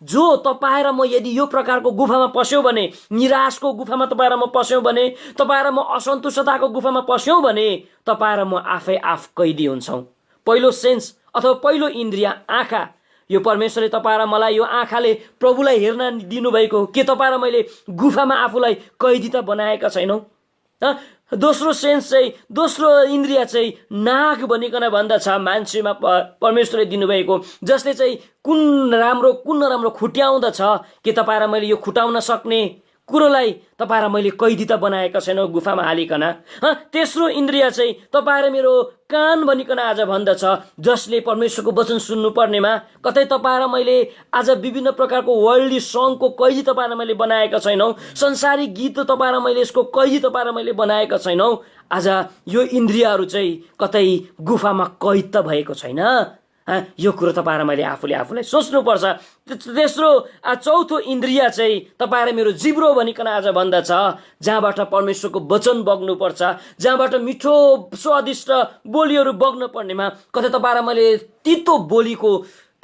जो तपाईँ र म यदि यो प्रकारको गुफामा पस्यौँ भने, निराशको गुफामा तपाईँ र म पस्यौँ भने, तपाईँ र म असन्तुष्टताको गुफामा पस्यौँ भने तपाईँ र म आफै कैदी हुन्छौँ। पहिलो सेन्स अथवा पहिलो इन्द्रिय आँखा। यो परमेश्वरले तपाईँ र मलाई यो आँखाले प्रभुलाई हेर्न दिनुभएको, के तपाईँ र मैले गुफामा आफूलाई कैदी त बनाएका छैनौँ? दोस्रो सेन्स चाहिँ, दोस्रो इन्द्रिय चाहिँ नाक भनिकन भन्दछ मान्छेमा परमेश्वरले दिनुभएको, जसले चाहिँ कुन राम्रो कुन नराम्रो खुट्याउँदछ। के तपाईँ र मैले यो खुट्याउन सक्ने कुरोलाई तपाईँ र मैले कैदी त बनाएका छैनौँ गुफामा हालिकन? तेस्रो इन्द्रिय चाहिँ तपाईँ र मेरो कान भनिकन आज भन्दछ, जसले परमेश्वरको वचन सुन्नु पर्नेमा कतै तपाईँ र मैले आज विभिन्न प्रकारको वर्ल्डली सङ्गको कैदी तपाईँ र मैले बनाएका छैनौँ। संसारिक गीत तपाईँ र मैले यसको कैदी तपाईँ र मैले बनाएका छैनौँ। आज यो इन्द्रियहरू चाहिँ कतै गुफामा कैद त भएको छैन। यो कुरो तपाईँ र मैले आफूलाई सोच्नुपर्छ। तेस्रो चौथो इन्द्रिय चाहिँ तपाईँ र मेरो जिब्रो भनिकन आज भन्दछ, जहाँबाट परमेश्वरको वचन बग्नुपर्छ, जहाँबाट मिठो स्वादिष्ट बोलीहरू बग्न पर्नेमा कतै तपाईँ र मैले तितो बोलीको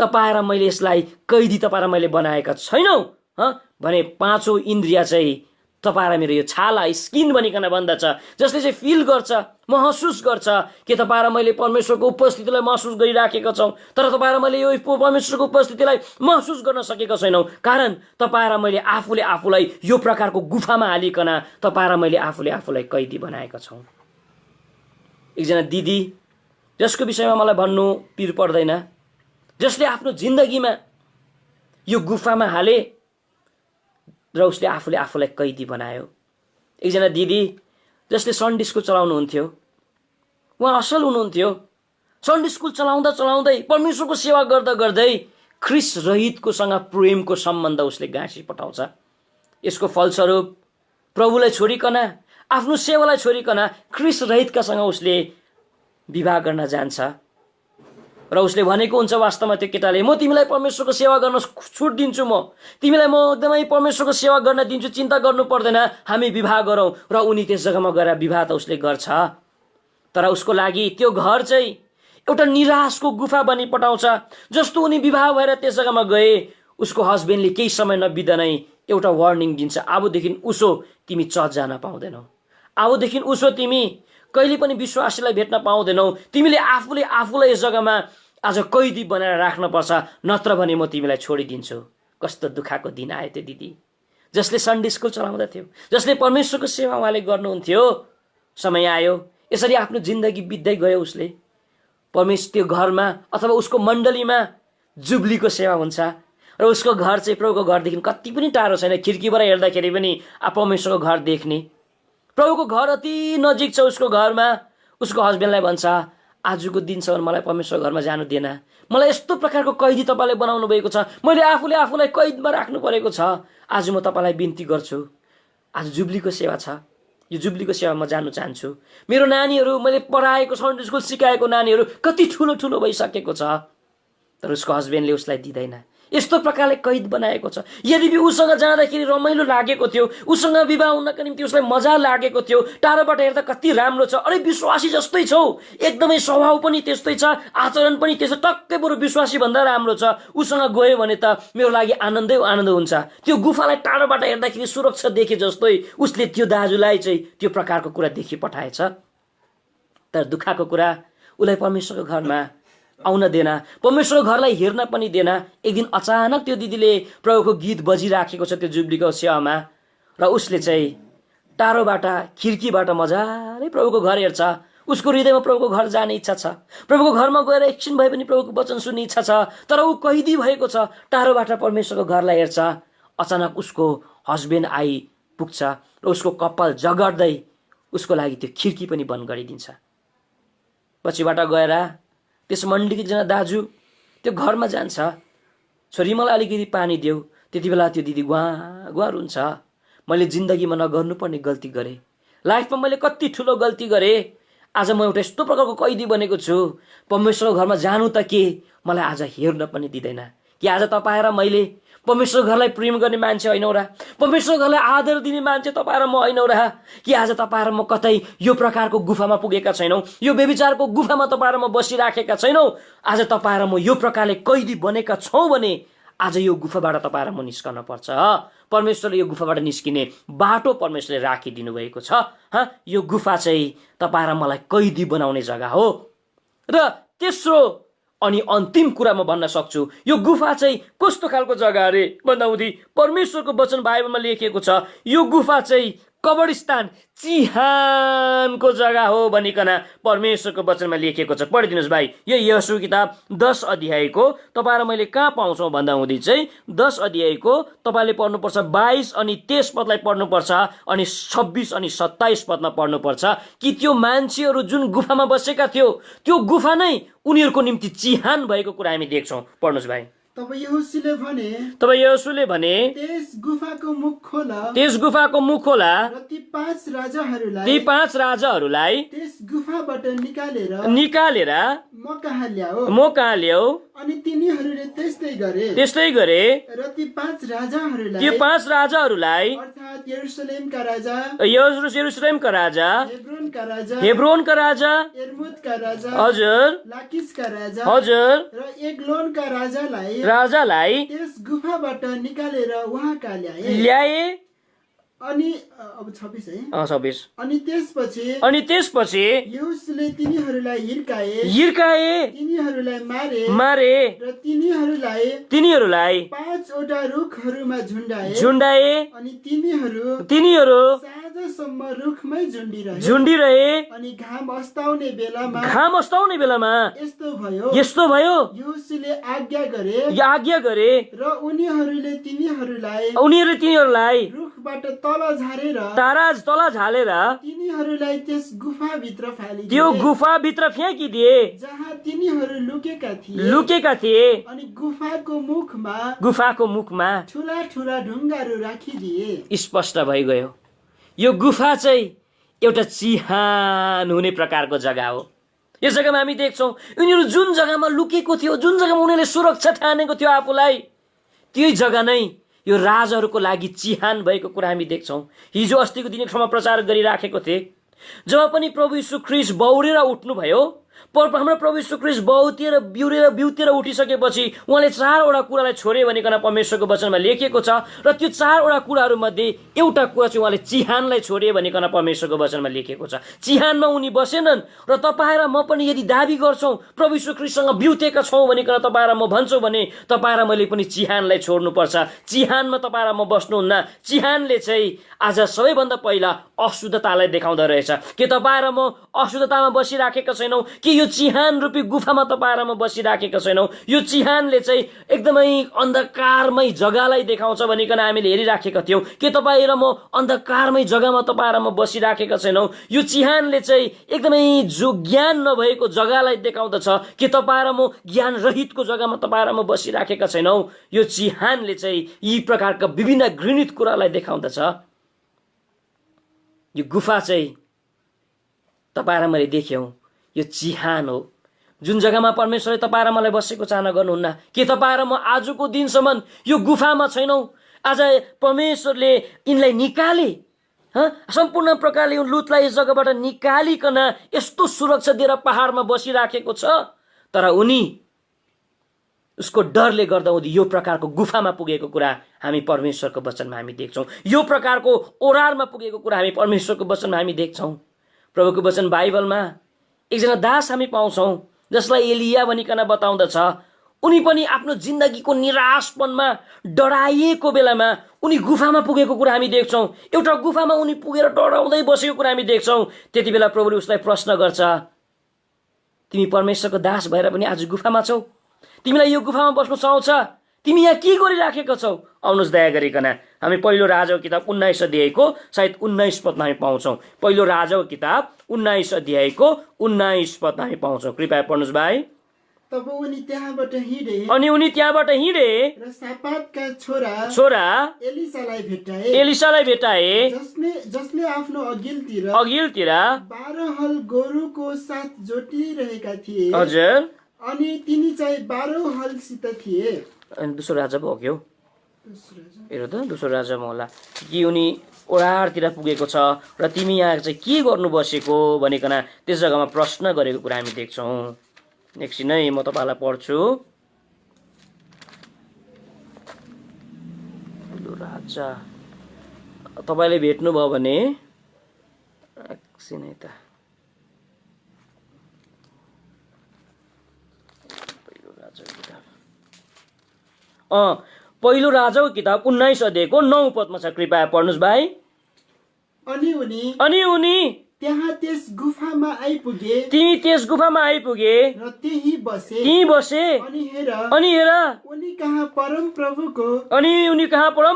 तपाईँ र मैले यसलाई कैदी तपाईँ र मैले बनाएका छैनौँ भने पाँचौँ इन्द्रिय चाहिँ तपाईँ र मेरो यो छाला स्किन भनिकन भन्दछ, जसले चाहिँ फिल गर्छ, महसुस गर्छ कि तपाईँ र मैले परमेश्वरको उपस्थितिलाई महसुस गरिराखेका छौँ। तर तपाईँ र मैले यो परमेश्वरको उपस्थितिलाई महसुस गर्न सकेका छैनौँ, कारण तपाईँ र मैले आफूलाई यो प्रकारको गुफामा हालिकन तपाईँ र मैले आफूलाई कैदी बनाएका छौँ। एकजना दिदी जसको विषयमा मलाई भन्नु पिर पर्दैन, जसले आफ्नो जिन्दगीमा यो गुफामा हाले र उसले आफूलाई कैदी बनायो। एकजना दिदी जसले सन्डे स्कुल चलाउनुहुन्थ्यो, उहाँ असल हुनुहुन्थ्यो। सन्डे स्कुल चलाउँदै परमेश्वरको सेवा गर्दै ख्रिस रहितकोसँग प्रेमको सम्बन्ध उसले गाँसी पठाउँछ। यसको फलस्वरूप प्रभुलाई छोडिकन, आफ्नो सेवालाई छोडिकन ख्रिस रहितकासँग उसले विवाह गर्न जान्छ र उसले भनेको हुन्छ वास्तवमा त्यो केटाले, म तिमीलाई परमेश्वरको सेवा गर्न छुट दिन्छु, तिमीलाई म एकदमै परमेश्वरको सेवा गर्न दिन्छु, चिन्ता गर्नु पर्दैन, हामी विवाह गरौँ। र उनी त्यस जग्गामा गएर विवाह त उसले गर्छ, तर उसको लागि त्यो घर चाहिँ एउटा निराशको गुफा बनी पठाउँछ। जस्तो उनी विवाह भएर त्यस जग्गामा गए, उसको हस्बेन्डले केही समय नबित्दा नै एउटा वार्निङ दिन्छ, अबदेखि उसो तिमी चर्च जान पाउँदैनौ, अबदेखि उसो तिमी कहिले पनि विश्वासीलाई भेट्न पाउँदैनौ, तिमीले आफूलाई यस जग्गामा आज कैदी बनाएर राख्नुपर्छ, नत्र भने म तिमीलाई छोडिदिन्छु। कस्तो दुःखको दिन आयो त्यो दिदी, जसले सन्डे स्कुल चलाउँदथ्यो, जसले परमेश्वरको सेवा उहाँले गर्नुहुन्थ्यो। समय आयो, यसरी आफ्नो जिन्दगी बित्दै गयो उसले। परमेश्वर त्यो घरमा अथवा उसको मण्डलीमा जुब्लीको सेवा हुन्छ र उसको घर चाहिँ प्रभुको घरदेखि कति पनि टाढो छैन। खिड्कीबाट हेर्दाखेरि पनि परमेश्वरको घर देख्ने, प्रभुको घर अति नजिक छ। उसको घरमा उसको हस्बेन्डलाई भन्छ, आजको दिनसम्म मलाई परमेश्वर घरमा जानु दिएन, मलाई यस्तो प्रकारको कैदी तपाईँले बनाउनु भएको छ, मैले आफूलाई कैदमा राख्नु परेको छ। आज म तपाईँलाई बिन्ती गर्छु, आज जुब्लीको सेवा छ, यो जुब्लीको सेवा म जानु चाहन्छु। मेरो नानीहरू, मैले पढाएको सन्डे स्कुल सिकाएको नानीहरू कति ठुलो भइसकेको छ, तर उसको हस्बेन्डले उसलाई दिँदैन। यस्तो प्रकारले कैद बनाएको छ। यद्यपि उसँग जाँदाखेरि रमाइलो लागेको थियो, उसँग विवाह हुनका निम्ति उसलाई मजा लागेको थियो, टाढोबाट हेर्दा कति राम्रो छ, अरे विश्वासी जस्तै छौ, एकदमै स्वभाव पनि त्यस्तै छ, आचरण पनि त्यस्तै, टक्कै बरु विश्वासी भन्दा राम्रो छ, उसँग गयो भने त मेरो लागि आनन्दै आनन्द हुन्छ। त्यो गुफालाई टाढोबाट हेर्दाखेरि सुरक्षा देखे जस्तै उसले त्यो दाजुलाई चाहिँ त्यो प्रकारको कुरा देखि पठाएछ। तर दुःखको कुरा, उसलाई परमेश्वरको घरमा आउन देना, परमेश्वरको घरलाई हेर्न पनि देना। एक दिन अचानक त्यो दिदीले प्रभुको गीत बजिराखेको छ त्यो जुब्लीको छेउमा, र उसले चाहिँ टाढोबाट खिड्कीबाट मजाले प्रभुको घर हेर्छ। उसको हृदयमा प्रभुको घर जाने इच्छा छ, प्रभुको घरमा गएर एकछिन भए पनि प्रभुको वचन सुन्ने इच्छा छ, तर ऊ कैदी भएको छ, टाढोबाट परमेश्वरको घरलाई हेर्छ। अचानक उसको हस्बेन्ड आइपुग्छ र उसको कपाल जगर्दै उसको लागि त्यो खिड्की पनि बन्द गरिदिन्छ। पछिबाट गएर त्यस मण्डलीको एकजना दाजु त्यो घरमा जान्छ, छोरी मलाई अलिकति पानी देऊ। त्यति बेला त्यो दिदी गुहाँ गुहाँ रुन्छ, मैले जिन्दगीमा नगर्नुपर्ने गल्ती गरेँ, लाइफमा मैले कति ठुलो गल्ती गरेँ, आज म एउटा यस्तो प्रकारको कैदी बनेको छु, परमेश्वरको घरमा जानु त के, मलाई आज हेर्न पनि दिँदैन। कि आज तपाईँ र मैले परमेश्वर घरलाई प्रेम गर्ने मान्छे होइनौ र, परमेश्वर घरलाई आदर दिने मान्छे तपाईँ र म होइनौ र, कि आज तपाईँ र म कतै यो प्रकारको गुफामा पुगेका छैनौँ, यो व्यभिचारको गुफामा तपाईँ र म बसिराखेका छैनौँ। आज तपाईँ र म यो प्रकारले कैदी बनेका छौँ भने आज यो गुफाबाट तपाईँ र म निस्कन पर्छ। परमेश्वरले यो गुफाबाट निस्किने बाटो परमेश्वरले राखिदिनु भएको छ। यो गुफा चाहिँ तपाईँ र मलाई कैदी बनाउने जग्गा हो। र तेस्रो अनि अन्तिम कुरा म भन्न सक्छु, यो गुफा चाहिँ कस्तो खालको जग्गा अरे भन्दाहुँदी परमेश्वरको वचन बाइबलमा लेखिएको छ, यो गुफा चाहिँ कब्रिस्तान, चिहानको जग्गा हो भनिकन परमेश्वरको वचनमा लेखिएको छ। पढिदिनुहोस् भाइ, यो यहोशू किताब 10 अध्यायको तपाईँ र मैले कहाँ पाउँछौँ भन्दाहुँदी चाहिँ 10 अध्यायको तपाईँले पढ्नुपर्छ 22 अनि 23 पदलाई पढ्नुपर्छ अनि 26 अनि 27 पदमा पढ्नुपर्छ कि त्यो मान्छेहरू जुन गुफामा बसेका थियो त्यो गुफा नै उनीहरूको निम्ति चिहान भएको कुरा हामी देख्छौँ। पढ्नुहोस् भाइ। तब यहोशूले भने त्यस गुफाको मुख खोला र ती पाँच राजाहरूलाई त्यस गुफाबाट निकालेर म कहाँ ल्याऊ। अनि तिनीहरूले त्यस्तै गरे र ती पाँच राजाहरूलाई अर्थात् यरुशलेमका राजा, हेब्रोनका राजा, यर्मुतका राजा, हजुर, लाकिसका राजा, हजुर, र एग्लोनका राजालाई त्यस गुफाबाट निकालेर उहाँका ल्याए। अनि अब 26 है। 26। अनि त्यसपछि यहोशूले तिनीहरूलाई हिर्काए, तिनीहरूलाई मारे र तिनीहरूलाई 5वटा रुखहरूमा झुन्डाए। अनि तिनीहरू साँझसम्म रुखमै झुन्डिरहे। अनि घाम अस्ताउने बेलामा यस्तो भयो यहोशूले आज्ञा गरे र उनीहरूले तिनीहरूलाई रुखबाट तल झारेर तिनीहरूलाई त्यस गुफाभित्र फ्याँकिदिए जहाँ तिनीहरू लुकेका थिए। अनि गुफाको मुखमा ठुला ठुला ढुङ्गाहरू राखिदिए। स्पष्ट भइगयो, यो गुफा चाहिँ एउटा चिहान हुने प्रकारको जग्गा हो। यस जग्गामा हामी देख्छौँ उनीहरू जुन जग्गामा लुकेको थियो, जुन जग्गामा उनीहरूले सुरक्षा ठानेको थियो आफूलाई, त्यही जग्गा नै यो राजहरूको लागि चिहान भएको कुरा हामी देख्छौँ। हिजो अस्तिको दिन एक ठाउँमा प्रचार गरिराखेको थिए, जब पनि प्रभु यीशु ख्रीष्ट बौरेर उठ्नुभयो, हाम्रो प्रभु यीशु ख्रीष्ट बिउतेर उठिसकेपछि उहाँले 4वटा कुरालाई छोडे भनिकन परमेश्वरको वचनमा लेखिएको छ। र त्यो 4वटा कुराहरू मध्ये एउटा कुरा चाहिँ उहाँले चिहानलाई छोडे भनिकन परमेश्वरको वचनमा लेखिएको छ। चिहानमा उनी बसेनन् र तपाईँ र म पनि यदि दाबी गर्छौँ प्रभु यीशु ख्रीष्टसँग बिउतेका छौँ भनिकन तपाईँ र म भन्छौँ भने तपाईँ र मैले पनि चिहानलाई छोड्नुपर्छ। चिहानमा तपाईँ र म बस्नुहुन्न। चिहानले चाहिँ आज सबैभन्दा पहिला अशुद्धतालाई देखाउँदो रहेछ कि तपाईँ र म अशुद्धतामा बसिराखेका छैनौँ, कि यो चिहान रूपी गुफामा तपाईँ र म बसिराखेका छैनौँ। यो चिहानले चाहिँ एकदमै अन्धकारमय जग्गालाई देखाउँछ भनिकन हामीले हेरिराखेका थियौँ कि तपाईँ र म अन्धकारमय जग्गामा तपाईँ र म बसिराखेका छैनौँ। यो चिहानले चाहिँ एकदमै जो ज्ञान नभएको जग्गालाई देखाउँदछ कि तपाईँ र म ज्ञान रहितको जग्गामा तपाईँ र म बसिराखेका छैनौँ। यो चिहानले चाहिँ यी प्रकारका विभिन्न घृणित कुरालाई देखाउँदछ। यो गुफा चाहिँ तपाईँ र मैले देख्यौँ, यो चिहान हो। जुन जग्गामा परमेश्वरले तपाईँ र मलाई बसेको चाहना गर्नुहुन्न? के तपाईँ र म आजको दिनसम्म यो गुफामा छैनौँ? आज परमेश्वरले यिनलाई निकाले, सम्पूर्ण प्रकारले लुतलाई यस जग्गाबाट निकालिकन यस्तो सुरक्षा दिएर पहाडमा बसिराखेको छ, तर उनी उसको डरले गर्दा उनी यो प्रकारको गुफामा पुगेको कुरा हामी परमेश्वरको वचनमा हामी देख्छौँ। यो प्रकारको ओरारमा पुगेको कुरा हामी परमेश्वरको वचनमा हामी देख्छौँ। प्रभुको वचन बाइबलमा एकजना दास हामी पाउँछौँ जसलाई एलिया भनिकन बताउँदछ। उनी पनि आफ्नो जिन्दगीको निराशपनमा डराइएको बेलामा उनी गुफामा पुगेको कुरा हामी देख्छौँ। एउटा गुफामा उनी पुगेर डराउँदै बसेको कुरा हामी देख्छौँ। त्यति बेला प्रभुले उसलाई प्रश्न गर्छ, तिमी परमेश्वरको दास भएर पनि आज गुफामा छौ? तिमीलाई यो गुफामा बस्नु सुहाउँछ? तिमी यहाँ के गरिराखेका छौ? आउनुहोस् दया गरिकन हामी पहिलो राजाको किताब 19 अध्यायको सायद 19 पदमा हामी पाउँछौँ। पहिलो राजाको किताब 19 अध्यायको 19 पदमा हामी पाउँछौँ। कृपया पढ्नुहोस् भाइ। तब उनी त्यहाँबाट हिँडे अनि उनी त्यहाँबाट हिँडे र सापातका छोरा एलिसालाई भेटाए जसले आफ्नो अघिल्तिर 12 हल गोरुको साथ जोटिरहेका थिए। हजुर। अनि तिनी चाहिँ 12 हलसित थिए। अनि दोस्रो राजा पो हो कि हो? हेर त दोस्रो राजामा होला कि उनी ओडारतिर पुगेको छ र तिमी यहाँ चाहिँ के गर्नु बसेको भनिकन त्यस जग्गामा प्रश्न गरेको कुरा हामी देख्छौँ। एकछिन है म तपाईँलाई पढ्छु। राजा तपाईँले भेट्नुभयो भने एकछिन है त पहिलो राजाको किताब 19 अध्यायको 9 पदमा छ। कृपया पढ्नुहोस् भाइ। अनि उनी त्यहाँ त्यस गुफामा आइपुगे। तिमी त्यस गुफामा आइपुगे र त्यही बसे। अनि हेर उनी कहाँ परम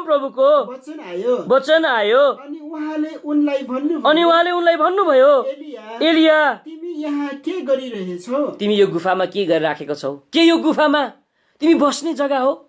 प्रभुको वचन आयो। अनि उहाँले उनलाई भन्नुभयो, एलिया तिमी यहाँ के गरिरहेछौ? तिमी यो गुफामा के गरिराखेको छौ? के यो गुफामा तिमी बस्ने जग्गा हो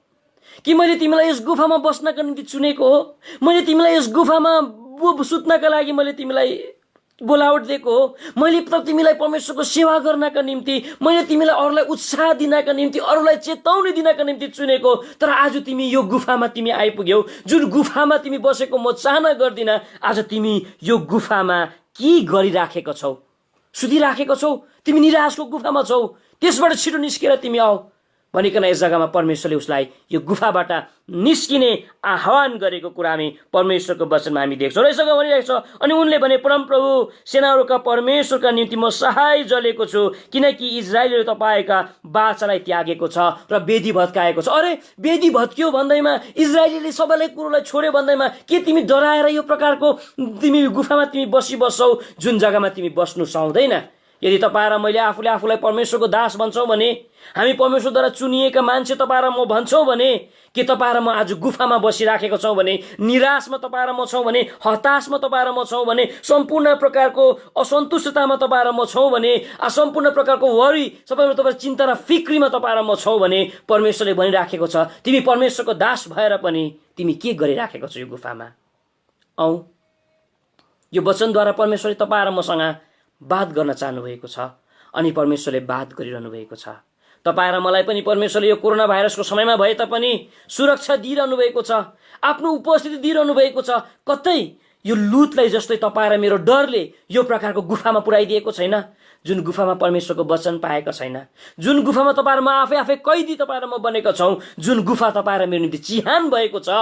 कि मैले तिमीलाई यस गुफामा बस्नका निम्ति चुनेको हो? मैले तिमीलाई यस गुफामा सुत्नका लागि मैले तिमीलाई बोलावट दिएको हो? मैले तिमीलाई परमेश्वरको सेवा गर्नका निम्ति, मैले तिमीलाई अरूलाई उत्साह दिनका निम्ति, अरूलाई चेतावनी दिनका निम्ति चुनेको। तर आज तिमी यो गुफामा तिमी आइपुग्यौ। जुन गुफामा तिमी बसेको म चाहना गर्दिन। आज तिमी यो गुफामा के गरिराखेको छौ? सुतिराखेको छौ? तिमी निराशको गुफामा छौ? त्यसबाट छिटो निस्केर तिमी आऊ भनिकन यस जग्गामा परमेश्वरले उसलाई यो गुफाबाट निस्किने आह्वान गरेको कुरा हामी परमेश्वरको वचनमा हामी देख्छौँ। र यसो भनिरहेको छ, अनि उनले भने परमप्रभु सेनाहरूका परमेश्वरका निम्ति म सहाय जलेको छु, किनकि इजरायलले तपाईँका बाचालाई त्यागेको छ र वेदी भत्काएको छ। अरे वेदी भत्कियो भन्दैमा, इजरायलीले सबैलाई कुरोलाई छोड्यो भन्दैमा के तिमी डराएर यो प्रकारको तिमी गुफामा तिमी बस्छौ जुन जग्गामा तिमी बस्नु सक्दैन? यदि तपाईँ र मैले आफूलाई परमेश्वरको दास भन्छौँ भने, हामी परमेश्वरद्वारा चुनिएका मान्छे तपाईँ र म भन्छौँ भने, के तपाईँ र म आज गुफामा बसिराखेको छौँ भने, निराशमा तपाईँ र म छौँ भने, हताशमा तपाईँ र म छौँ भने, सम्पूर्ण प्रकारको असन्तुष्टतामा तपाईँ र म छौँ भने, सम्पूर्ण प्रकारको वरी सबैमा तपाईँ चिन्ता र फिक्रीमा तपाईँ र म छौँ भने, परमेश्वरले भनिराखेको छ तिमी परमेश्वरको दास भएर पनि तिमी के गरिराखेको छौ यो गुफामा? औ यो वचनद्वारा परमेश्वरले तपाईँ र मसँग बात गर्न चाहनुभएको छ अनि परमेश्वरले बात गरिरहनु भएको छ। तपाईँ र मलाई पनि परमेश्वरले यो कोरोना भाइरसको समयमा भए तापनि सुरक्षा दिइरहनु भएको छ, आफ्नो उपस्थिति दिइरहनु भएको छ। कतै यो लुतलाई जस्तै तपाईँ र मेरो डरले यो प्रकारको गुफामा पुर्याइदिएको छैन, जुन गुफामा परमेश्वरको वचन पाएका छैन, जुन गुफामा तपाईँ र म आफै कैदी तपाईँ र म बनेका छौँ, जुन गुफा तपाईँ र मेरो निम्ति चिहान भएको छ।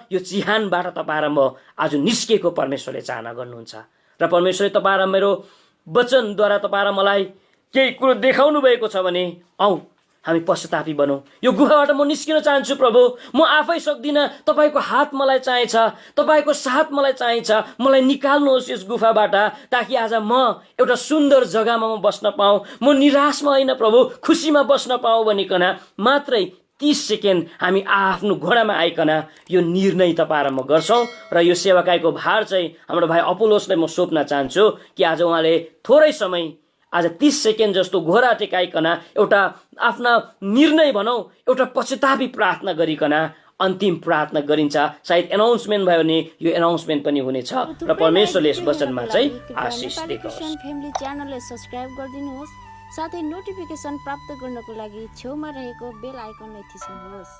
यो चिहानबाट तपाईँ र म आज निस्केको परमेश्वरले चाहना गर्नुहुन्छ र परमेश्वरले तपाईँ र मेरो वचनद्वारा तपाईँ र मलाई केही कुरो देखाउनु भएको छ भने आऊ हामी पश्चातापी बनौँ। यो गुफाबाट म निस्किन चाहन्छु प्रभु, म आफै सक्दिनँ, तपाईँको हात मलाई चाहिन्छ, तपाईँको साथ मलाई चाहिन्छ। मलाई निकाल्नुहोस् यस गुफाबाट ताकि आज म एउटा सुन्दर जग्गामा म बस्न पाऊँ, म निराशमा होइन प्रभु, खुसीमा बस्न पाऊँ भनिकन मात्रै 30 सेकेन्ड हामी आफ्नो घोडामा आइकन यो निर्णय तपाईँ र म गर्छौँ। र यो सेवाकाईको भार चाहिँ हाम्रो भाइ अपोलोसलाई म सोध्न चाहन्छु कि आज उहाँले थोरै समय, आज 30 सेकेन्ड जस्तो घोडा टेकाइकन एउटा आफ्ना निर्णय भनौँ, एउटा पश्चातापी प्रार्थना गरिकन अन्तिम प्रार्थना गरिन्छ। सायद एनाउन्समेन्ट भयो भने यो एनाउन्समेन्ट पनि हुनेछ र परमेश्वरले यस वचनमा चाहिँ आशिष दिनुहोस्। फ्यामिली च्यानललाई सब्स्क्राइब गरिदिनुहोस् साथै नोटिफिकेसन प्राप्त गर्नको लागि छेउमा रहेको बेल आइकनलाई थिच्नुहोस्।